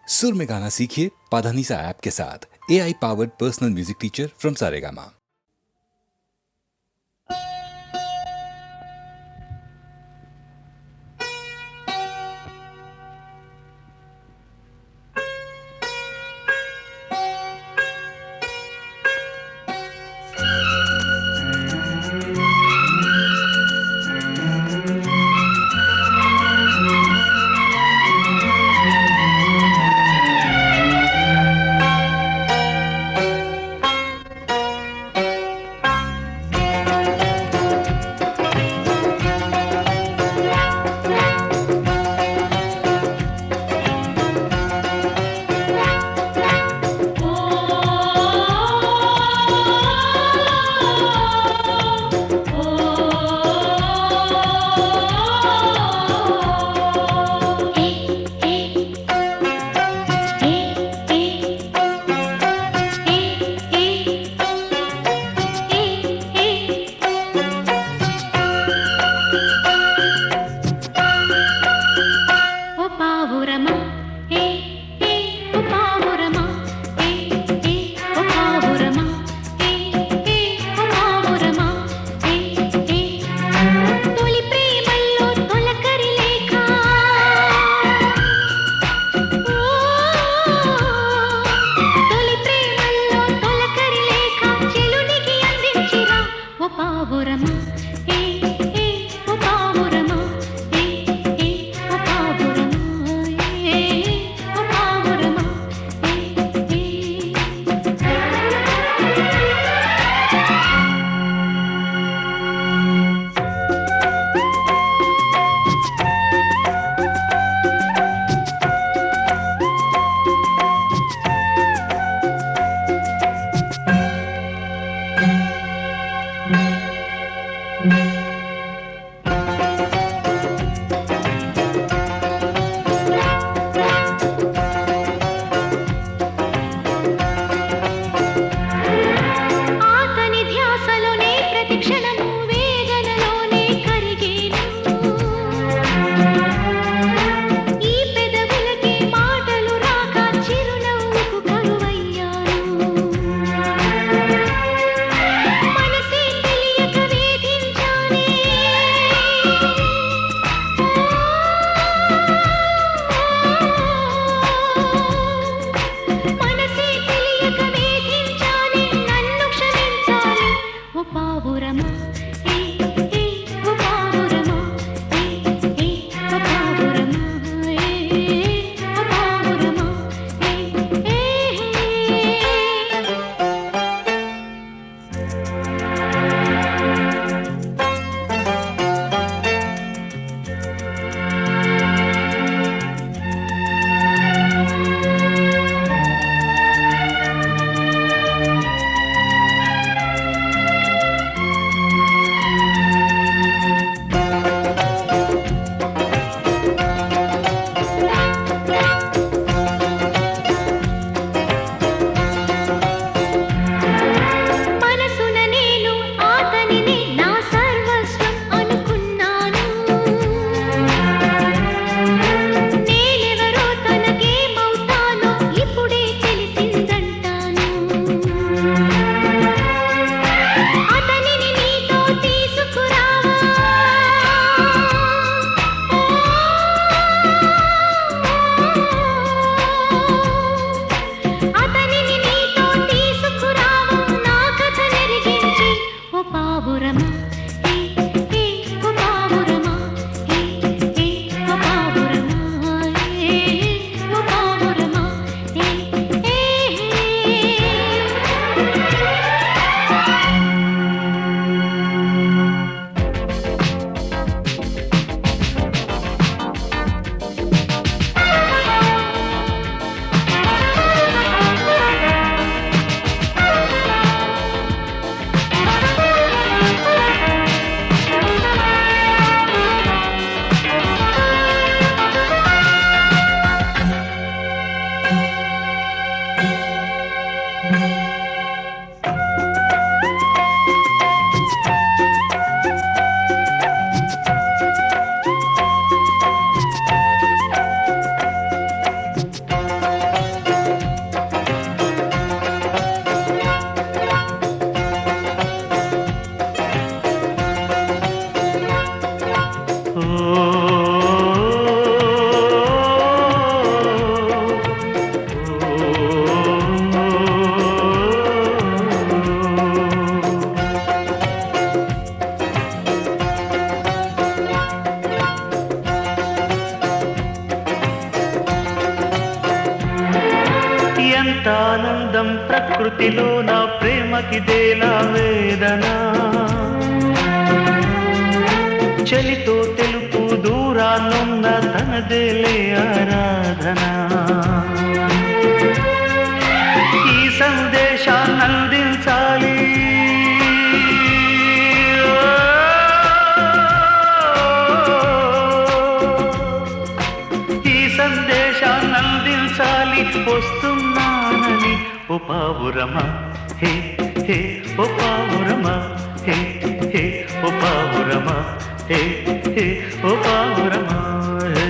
सुर में गाना सीखिए पाधानीसा ऐप के साथ। AI powered personal music teacher from Saregama. ఇంతానందం ప్రకృతిలో నా ప్రేమకిదేలా వేదన చలితో తెలుపు దూరాన్నున్న తనదేలే ఆరాధన ఈ సందేశాన్ని అందించాలి ఈ సందేశాన్ని అందించాలి వస్తున్నానని ఓ పావురమా హే హే ఓ పావురమా హే హే ఓ పావురమా హే హే ఓ పావురమా హే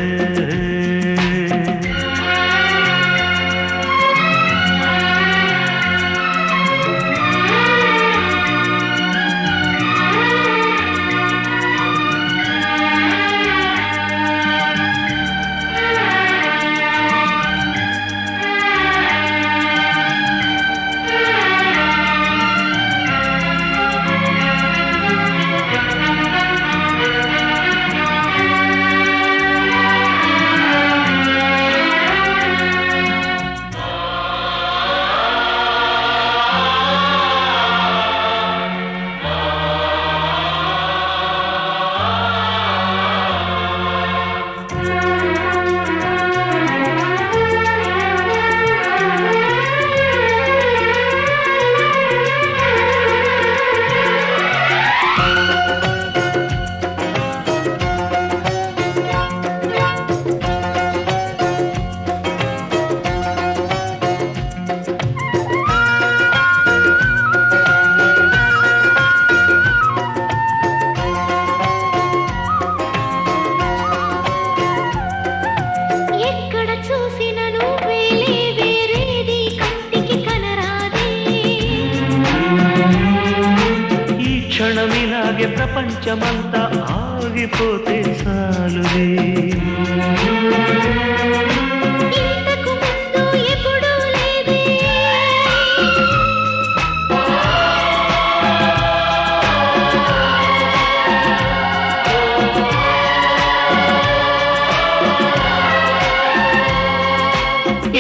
క్షణమిలాగే ప్రపంచమంతా ఆగిపోతే చాలులే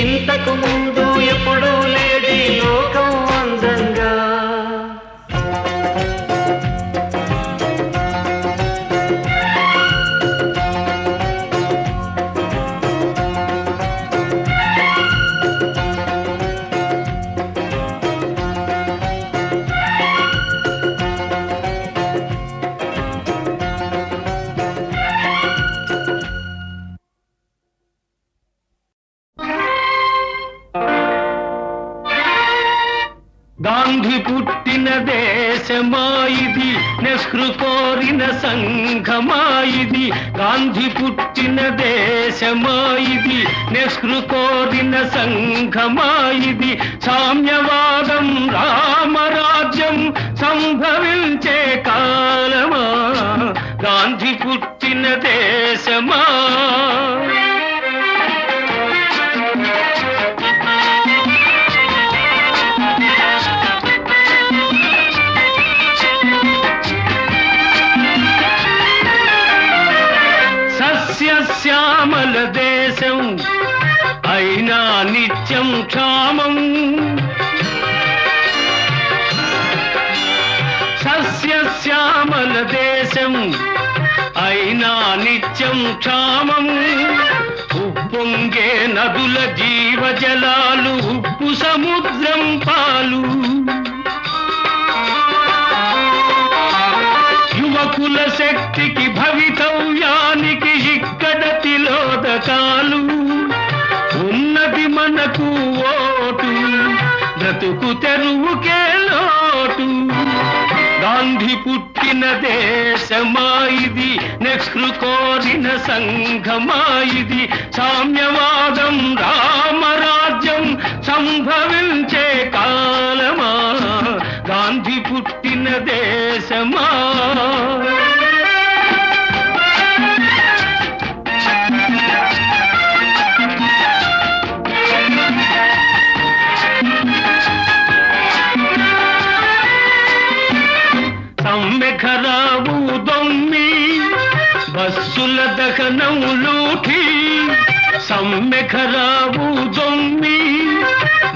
ఇంతకు ముందు ఎప్పుడూ లేది లోకం అందంగా గాంధీ పుట్టిన దేశమాయిది నెహ్రూ కోరిన సంఘమాయిది గాంధీ పుట్టిన దేశమాయిది నెహ్రూ కోరిన సంఘమాయిది సామ్యవాదం రామరాజ్యం సంభవించే కాలమా గాంధీ పుట్టిన దేశమా శ్యామల దేశం అయినా నిత్యం క్షామం సస్యశ్యామల దేశం అయినా నిత్యం క్షామం ఉప్పొంగే నదుల జీవజలాలు ఉప్పు సముద్రం పాలు యువకుల శక్తికి భవితవ్యానికి ఇక్కడ తిలోదకాలు ఉన్నది మనకు ఓటు బ్రతుకు తెరువుకే లోటు గాంధీ పుట్టిన దేశమాయిది నెహ్రూ కోరిన సంఘమాయిది సామ్యవాదం రామరాజ్యం సంభవించే కాలమా గాంధీ పుట్టిన దేశమా సమ్మెఖరావు దొమ్మి బస్సుల దహనం లూఠి సమ్మెఖరావు దొమ్మి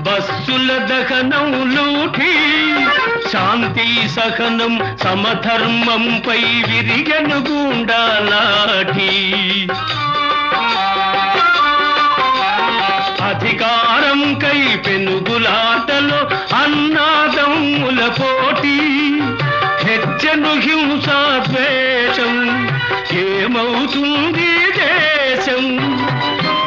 బస్ బస్సుల దహనం లూఠి శాంతి సహనం సమధర్మంపై విరిగను గుండాలాఠి అధికారం కై పెనుగులాటలో అన్నాదమ్ముల పోటీ హెచ్చను హింసాద్వేషం ఏమవుతుంది దేశం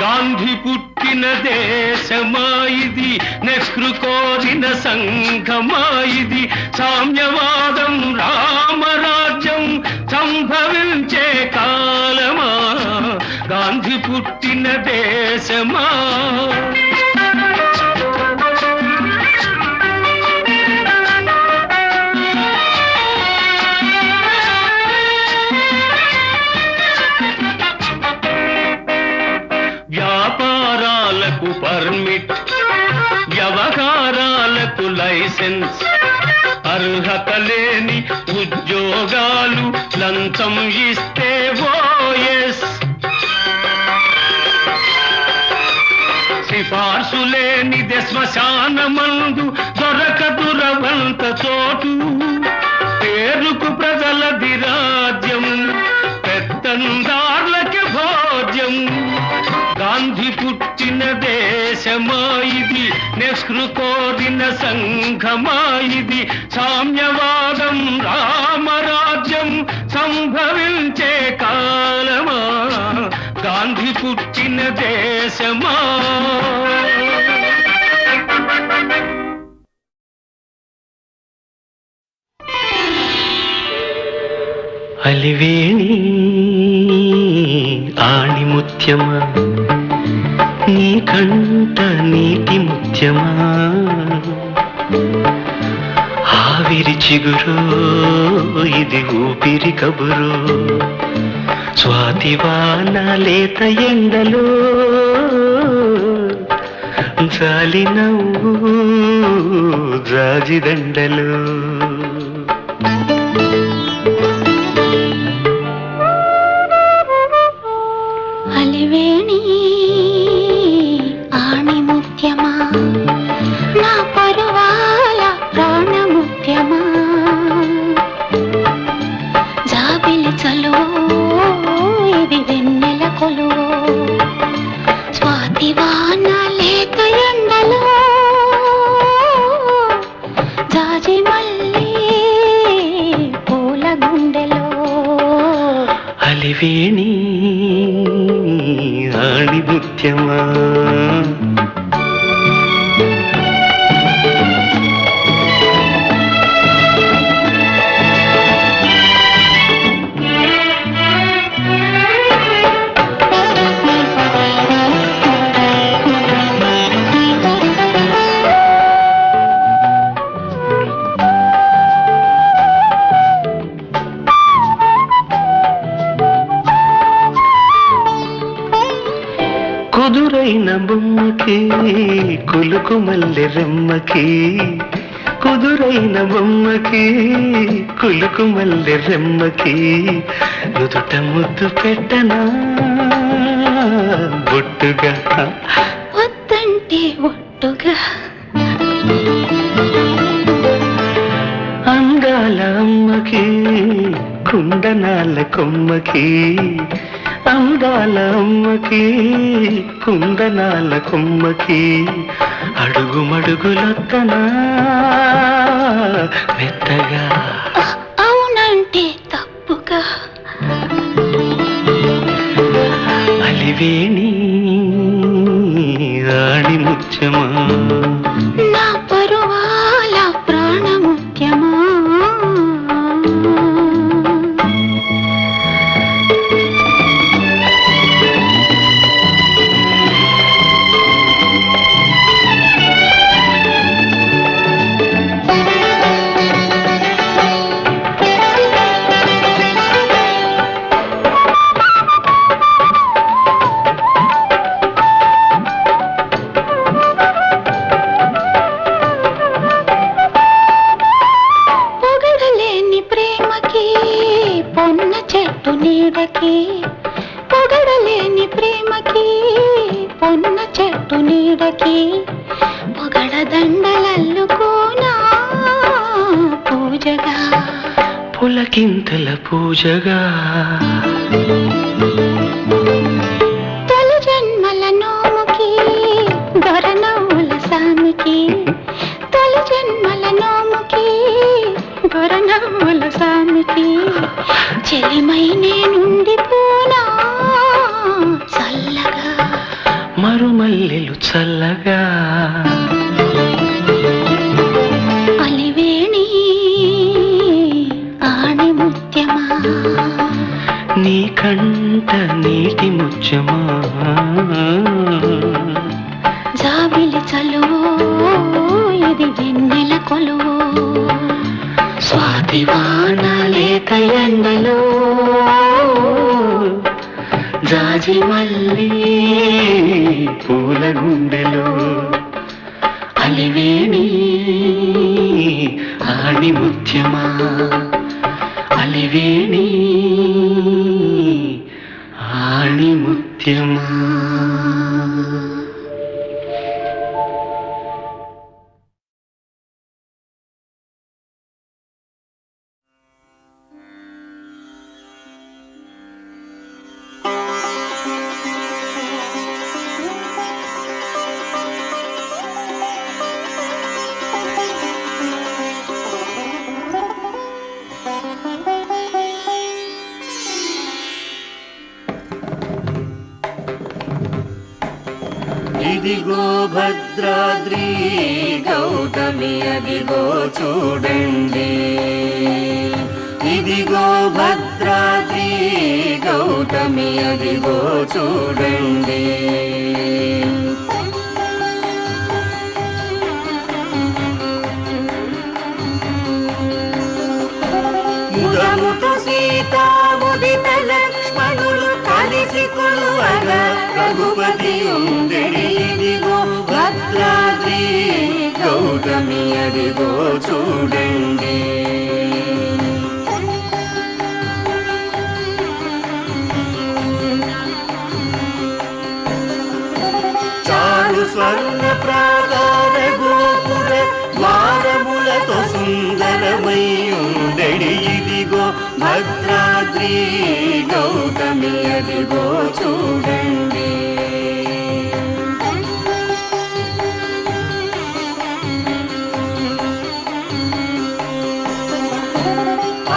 గాంధీ పుట్టిన దేశమాయిది నెహ్రూ కోరిన సంఘమాయిది సామ్యవాదం రామరాజ్యం సంభవించే కాలమా గాంధీ పుట్టిన దేశమా వ్యాపారాలకు పర్మిట్ వ్యవహారాలకు లైసెన్స్ అర్హత లేని ఉద్యోగాలు లంచం ఇస్తే ఓఎస్ సిఫార్సు లేనిదే శ్మశానమందు దొరకదురవంత చోటు పేరుకు ప్రజలది రాజ్యం పెత్తందార్లకి భోజ్యం గాంధీ పుట్టిన దేశమాయిది నెహ్రూ కోరిన సంఘమాయిది సామ్యవాదం రామరాజ్యం సంభవించే కాలమా గాంధీ పుట్టిన దేశమా అలివేణి ఆణిముత్యమా నీ కంట నీటి ముత్యమా ఆవిరి చిగురు ఇది ఊపిరి కబురు స్వాతివాన లేత ఎండలో జాలి నవ్వు జాజిదండలు అలివేణి ఆణిముత్యమా నా పరువాల ప్రాణముత్యమా జాబిలి చలువో ఇది వెన్నెల కొలువో స్వాతివాన లేత ఎండలో జాజి మల్లె పూల గుండెలో అలివేణి ఆణిముత్యమా కుదురైన బొమ్మకి కులుకు మల్లె రెమ్మకి కుదురైన బొమ్మకి కులుకు మల్లె రెమ్మకి నుదుట ముద్దు పెట్టనా బొట్టుగా వద్దంటే ఒట్టుగా అందాల అమ్మకి కుందనాల కొమ్మకి అందాల అమ్మకి కుందనాల కొమ్మకి అడుగుమడుగులొత్తనా మెత్తగా అవునంటే తప్పుగా అలివేణి ఆణిముత్యమా నా పరువాల ప్రాణముత్యమా పులకింతల పూజగా తొలి జన్మల నోముకి దొరనవ్వుల సామికి తొలి జన్మల నోముకి దొరనవ్వుల సామికి చెలిమై నేనుండిపోనా చల్లగా మరుమల్లెలు చల్లగా అలివేణి ఆణి ముత్యమా నీ కంట నీటి ముత్యమా జాబిలి చలువో ఇది వెన్నెల కొలువో స్వాతివాన లేత ఎండలో జాజి మల్లి పూల గుండెలో అలివేణి ఆణి ముత్యమా అలివేణి ఆణి ముత్యమా ఇదిగో భద్రాద్రి గౌతమి అదిగో చూడండి ఇదిగో భద్రాద్రి గౌతమి అదిగో చూడండి ముదముతో సీతా ముదిత లక్ష్మణులు కలిసి కొలువగా రఘుపతి ఉండెడి ఇదిగో భద్రాద్రి గౌతమి అదిగో చూడండి చారు స్వర్ణ ప్రాకార గోపుర ద్వారములతో సుందరమై ఉండెడి ఇదిగో భద్రాద్రి గౌతమి అదిగో చూడండి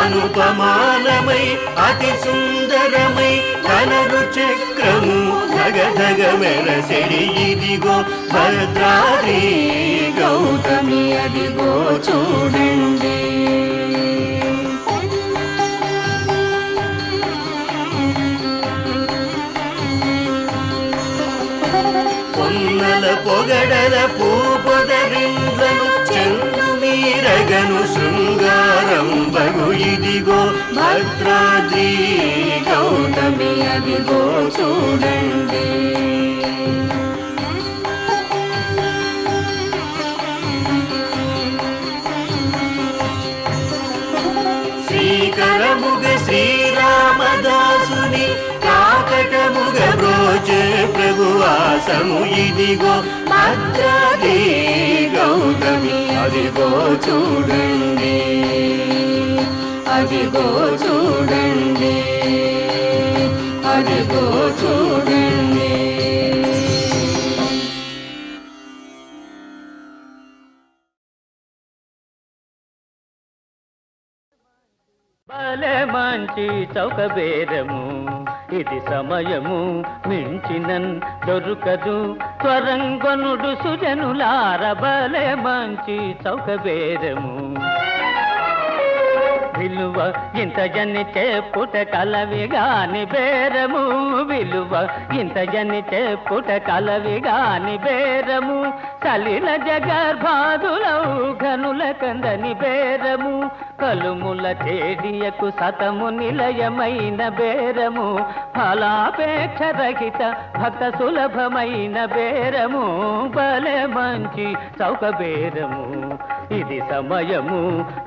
అనుపమానమై అతి సుందరమై కలరు చక్రము ధగధగ మెరసెడి ఇదిగో భద్రాద్రి గౌతమి అదిగో చూడండి పొన్నల పొగడల పూపొదరిండ్లను చెంగు మీరగను శృంగారం బగు ఇదిగో భద్రాద్రి గౌతమి అదిగో చూడండి శ్రీకరముగ శ్రీరామదాసుని కాకటముగ బ్రోచే ప్రభువాసము ఇదిగో భద్రాద్రి గౌతమి అదిగో చూడండి అదిగో చూడండి అదిగో చూడండి భలే మంచి చౌక బేరము ఇది సమయము మించినన్ దొరకదు త్వరంగొనుడు సుజనులార భలే మంచి చౌక బేరము విలువ ఇంత జని చెప్పుట కలవిగాని బేరము విలువ ఇంత జని చెప్పుట కలవిగాని బేరము సలిల జగర్భాదులౌ ఘనుల కందని బేరము కలుముల చేడియకు సతము నిలయమైన బేరము ఫలాపేక్ష రహిత భక్త సులభమైన బేరము భలే మంచి చౌక బేరము ఇది సమయము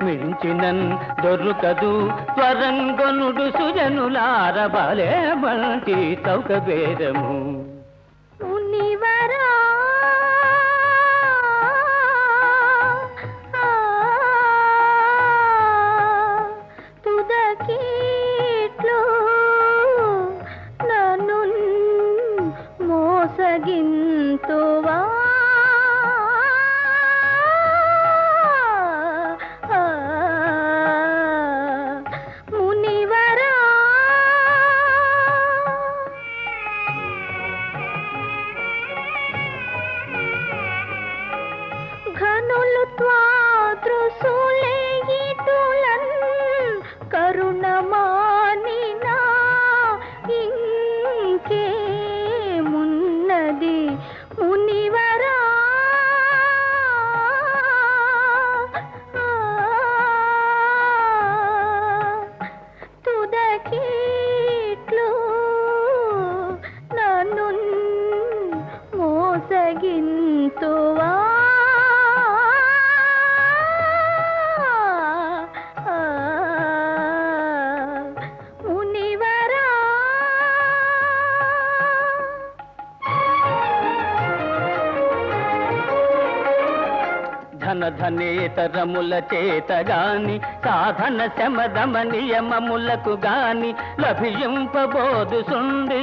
మించినన్ దొరకదు త్వరంగొనుడు సుజనులార భలే మంచి చౌక బేరము మునివరా తుదర కనులు త్వాదృసులే ఇటులన్ కరుణమానినా ఇంకేమున్నది మునివరా తుదకీట్లు నన్ను మోసగింతువా మునివరా ధనేతరముల చేత గాని సాధన శమదమ నియమములకు గాని లభింపబోదు సుండి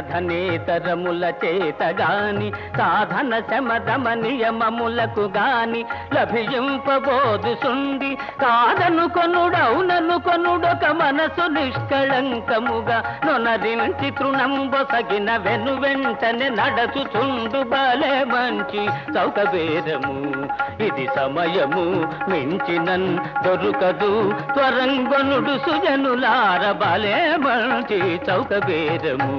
ధనేతరముల చేత గాని సాధన శమదమ నియమములకు గాని లభింపబోదు సుండి కాదను కొనుడౌనను కొనుడొక మనసు నిష్కళంకముగా నొనరించి తృణంబొసగిన వెను వెంటనే నడచుచుండు బాలే మంచి చౌకబేరము ఇది సమయము మించినన్ దొరుకదు త్వరంగొనుడు సుజనులార బాలే మంచి చౌకబేరము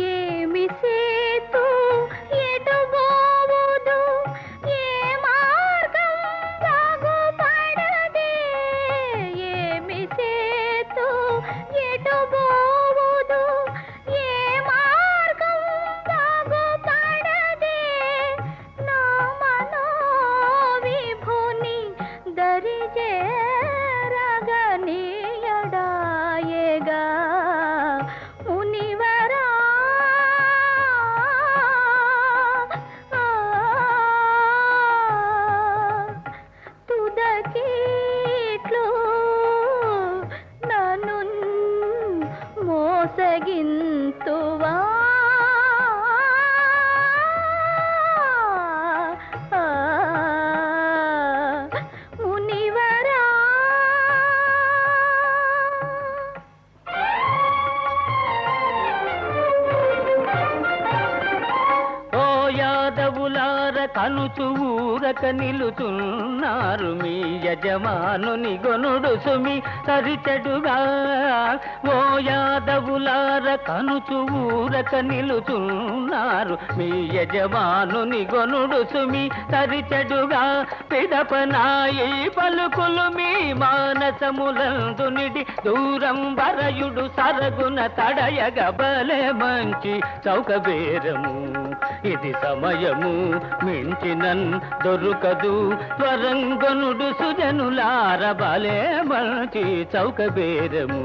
ఏమి సేతు ఎటుబోవుదు ఏ మార్గం బాగుపడదే ఏమి సేతు ఎటుబోవుదు ఏ మార్గం బాగుపడదే నా మనోవిభుని దరిజేరగనీయడాయేగా మునివరా తుదకీట్లు నన్ను మోసగింతువా మునివరా ఓ యాదవులార కనుచు ఊరక నిలుచున్నారు మీ యజమానుని గొనుడు సుమి సరిచెడుగా ఓ యాదవులార కనుచు ఊరక నిలుచున్నారు మీ యజమానుని గొనుడు సుమి సరిచెడుగా పిదపనాయి పలుకులు మీ మానసములందు నిడి దూరం వరయుడు సరగున తడయగ బలే మంచి చౌకబేరము ఇది సమయము మించినన్ దొరుకదు త్వరంగనుడు సుజనులార బలే మంచి చౌకబేరము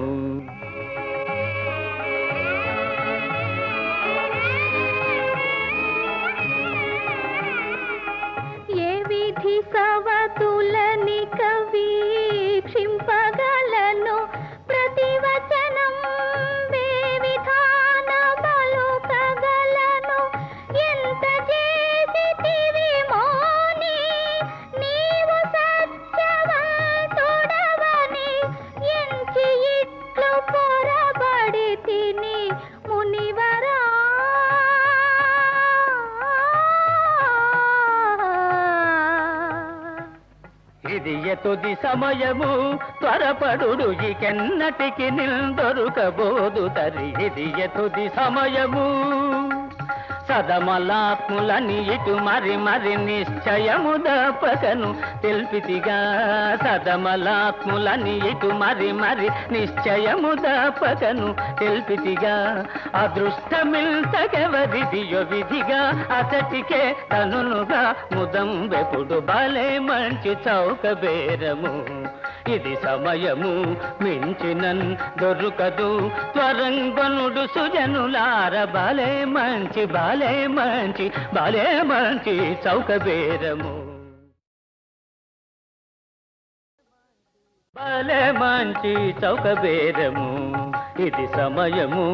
ఏ విధి సవతులని కవీక్షింపగలను ప్రతివచనం వే విధాన పలుకగలను ఎంత చేసితివి మోని నీవు సత్యవంతుడవని ఎంచి ఇట్లు పొరబడి తిని మునివరా ఇది ఎతుది సమయము త్వరపడుడు ఇకెన్నటికి నిల్దొరుకబోదు తరి ఇది ఎతుది సమయము సదమలాత్ములని ఇటు మరి మరి నిశ్చయము దపకను తెల్పితిగా సదమలాత్ములని ఇటు మరి మరి నిశ్చయము దపకను తెల్పితిగా అదృష్టమిల్తకెవరిదియో విధిగా అతటికే తనునుగా ముదం వెపుడు బలే మంచి చౌకబేరము ఇది సమయము మించినన్ దొరుకదు త్వరంగనుడు సుజనులార బలే మంచి బలే మంచి బలే మంచి చౌకబేరము బలే మంచి చౌకబేరము ఇది సమయము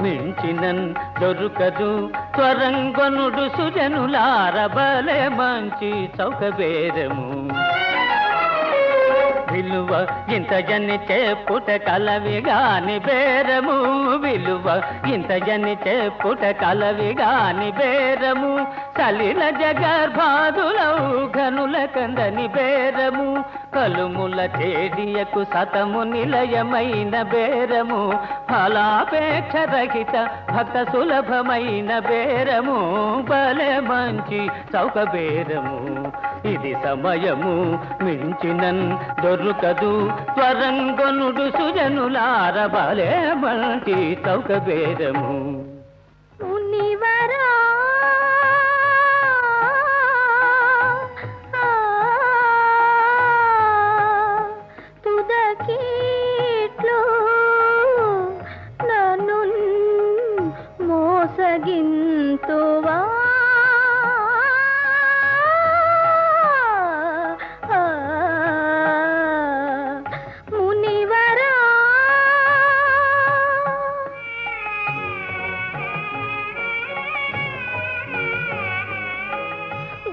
మించినన్ దొరుకదు త్వరంగనుడు సుజనులార బలే మంచి చౌకబేరము విలువ ఇంత జని చెప్పుట కలవి గాని బేరము విలువ ఇంత జని చెప్పుట కలవి గాని బేరము సలిల జగర్భాదులౌ ఘనుల కందని బేరము కలుముల చేడియకు సతము నిలయమైన బేరము ఫలాపేక్ష రహిత భక్త సులభమైన బేరము బలే మంచి చౌక బేరము ఇది సమయము మించినన్ దొరుకదు త్వరంగొనుడు సుజనులార బలే మంచి చౌక బేరము మునివరా తుదకీట్లు నన్ను మోసగింతువా మునివరా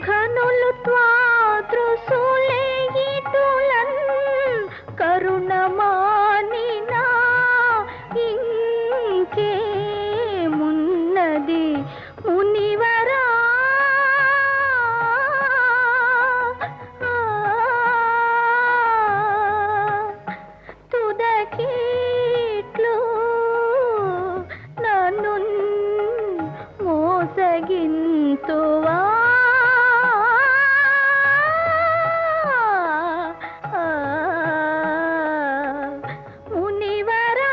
ఘనులు త్వాదృశులేయిటులన్ కరుణమానినా ఇంకేమున్నది మునివరా తుదకీట్లు నన్ను మోసగింతువా మునివరా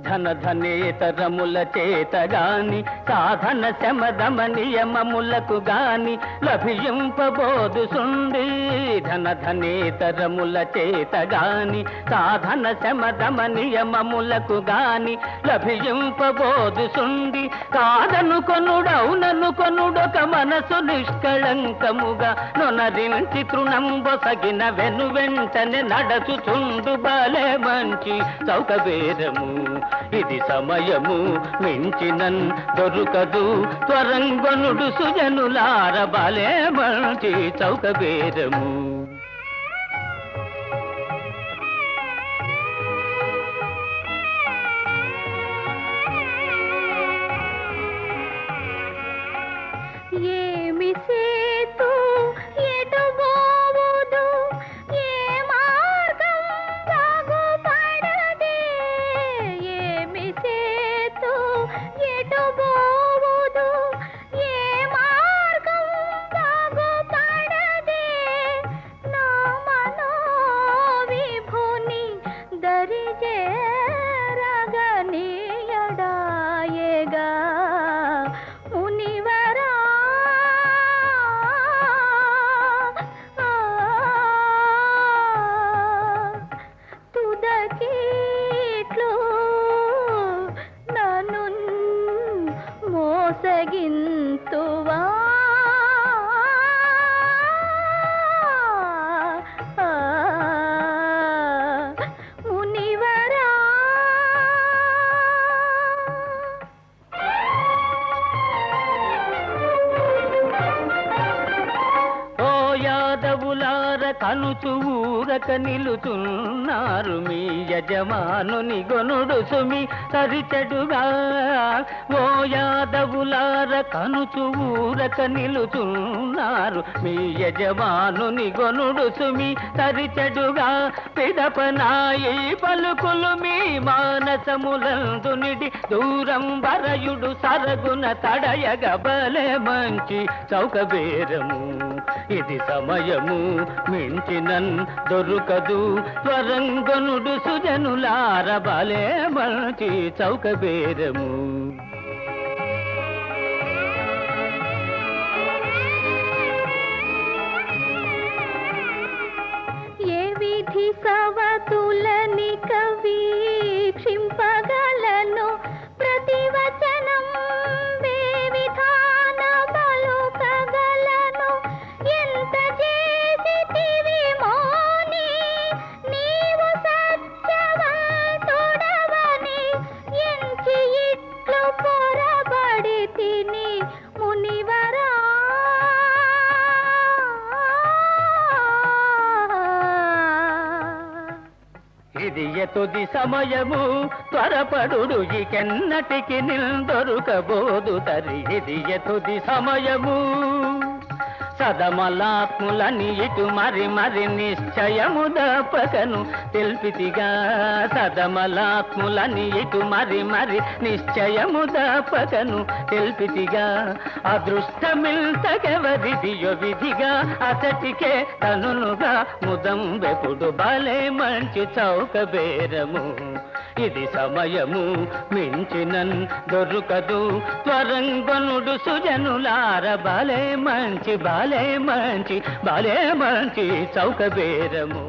ధన ధనేతరముల చేత గాని సాధన శమదమ నియమములకు గాని లభింపబోదు సుండి ధన ధనేతరముల చేత గాని సాధన శమదమ నియమములకు గాని లభింపబోదు సుండి కాదను కొనుడౌనను కొనుడొక మనసు నిష్కళంకముగా నొనరించి తృణంబొసగిన వెను వెంటనే నడచుచుండు బలే మంచి చౌక బేరము ఇది సమయము మించినన్ దొరుకదు త్వరంగొనుడు సుజనులార బలే మంచి చౌక బేరము ఏమి సేతు ఎటుబోవుదు ఏ మార్గం బాగుపడదే ఏమి సేతు ఎటుబోవుదు ఏ మార్గం బాగుపడదే నా మనో విభుని దరిజేరగనీయడాయేగా మునివరా తుదకీట్లు నన్ను మోసగింతువా మునివరా ఓ యాదవులార కనుచు ఊరక నిలుచున్నారు మీ యజమానుని గొనుడు సుమి సరిచెడుగా ఓ యాదవులార కనుచు ఊరక నిలుచున్నారు మీ యజమానుని గొనుడు సుమి సరిచెడుగా పిదపనాయి పలుకులు మీ మానసములందు నిడి దూరం వరయుడు సరగున తడయగ బలే మంచి చౌక బేరము ఇది సమయము మించినన్ దొరుకదు త్వరంగనుడు సుజనులార బలే మంచి చౌక బేరము ఏ విధి సవతులని కవీక్షింపగలను ప్రతివచనం వే విధాన పలుకగలను ఎంత చేసితివి మోని నీవు సత్యవంతుడవని ఎంచి ఇట్లు తుది సమయము త్వరపడు ఇకెన్నటికి నిందొరుకబోదు తరి ఇది తుది సమయము సదమలాత్ములని ఇటు మరి మరి నిశ్చయము దపకను తెల్పితిగా సదమలాత్ములని ఇటు మరి మరి నిశ్చయము దపకను తెల్పితిగా అదృష్టమిల్తకెవరిదియో విధిగా అతటికే తనునుగా ముదం వెపుడు బలే మంచి చౌక బేరము ఇది సమయము మించినన్ దొరుకదు త్వరంగనుడు సుజనులార బాలే మంచి బాలే మంచి బాలే మంచి చౌక బేరము